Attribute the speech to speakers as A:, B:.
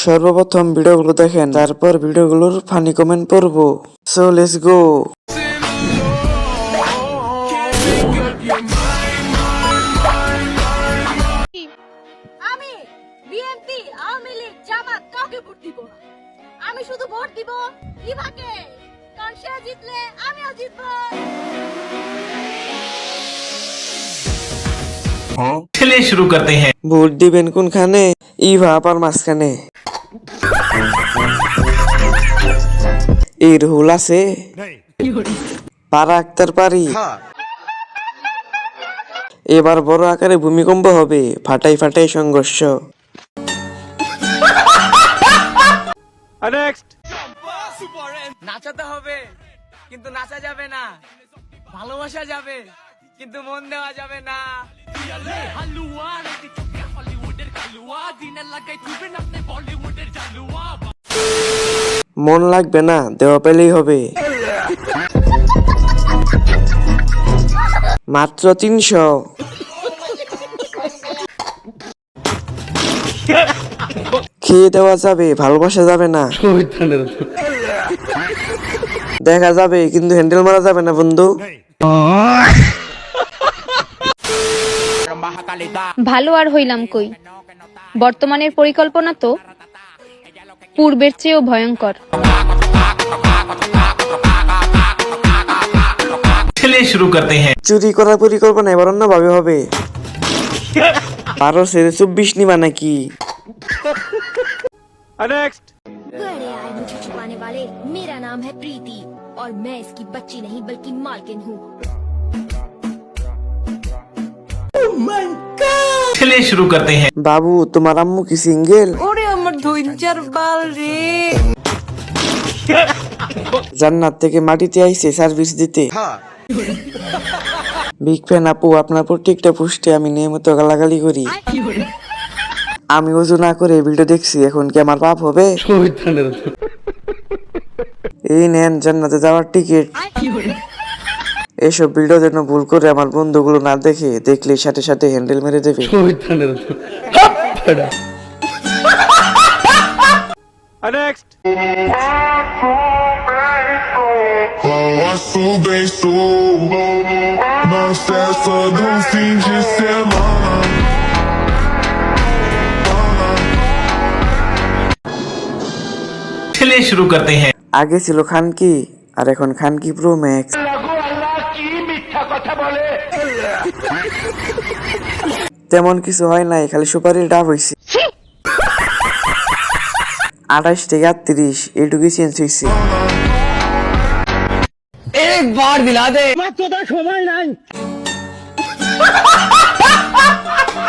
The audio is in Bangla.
A: সর্বপ্রথম ভিডিওগুলো দেখেন, তারপর ভিডিওগুলোর ফানি কমেন্ট পড়বো। So let's go.
B: আমি বিএনপি, আওয়ামী লীগ, জামাত কাউকে ভোট দিব না। আমি শুধু ভোট দিব ইভাকে, কারণ সে জিতলে আমিও জিতবো।
C: चलिए शुरू करते हैं।
A: ভোট দিবেন কোনখানে? ইভা আপার মাঝখানে। এই রুহুল আছে, পারা আক্তার পারি। এবার বড় আকারে ভূমিকম্প হবে, ফাটাই ফাটাই সংঘর্ষ।
D: নাচাতে হবে কিন্তু নাচা যাবে না, ভালোবাসা যাবে কিন্তু মন দেওয়া যাবে না।
A: মন লাগবে না, দেওয়া পেলেই হবে। মাত্র 300। খেয়ে দেওয়া যাবে, ভালোবাসা যাবে না। দেখা যাবে কিন্তু হ্যান্ডেল মারা যাবে না বন্ধু।
E: ভালো আর হইলাম কই, বর্তমানের পরিকল্পনা তো পূর্বের চেয়েও ভয়ঙ্কর।
C: चलिए शुरू करते हैं।
A: চুরি করার পরিকল্পনা এবার অন্য ভাবে হবে। 12 से 24 নিবা নাকি?
B: गड़े आए मुझे छुपाने वाले, मेरा नाम है प्रीति और मैं इसकी बच्ची नहीं बल्कि मालकिन हूँ।
C: चलिए शुरू करते हैं।
A: বাবু তোমার আম্মু কি সিঙ্গেল?
D: ওরে আমার ধৈর্যের বাল রে।
A: জান্নাত থেকে মাটিতে আইছে সার্ভিস দিতে। বিগ ফ্যান আপু, আপনার প্রত্যেকটা পোস্টে আমি নিয়মিত গালাগালি করি। আমি ওযু না করে ভিডিও দেখছি, এখন কি আমার পাপ হবে? এই নেন জান্নাতে যাওয়ার টিকিট। এসব ভিডিও যেন ভুল করে আমার বন্ধুগুলো না দেখে, দেখলে সাথে সাথে হ্যান্ডেল মেরে দেবে।
F: Posso bem sou, não cessa do fim de semana.
C: चलिए शुरू करते हैं।
A: আগে ছিল খানকি, আর এখন খানকি প্রো ম্যাক্স। তেমন কিছু হয় নাই, খালি সুপারির ডাব হয়েছে। 28 থেকে 38 এইটুকুই চেঞ্জ হয়েছে।
D: একবার দিলা দে।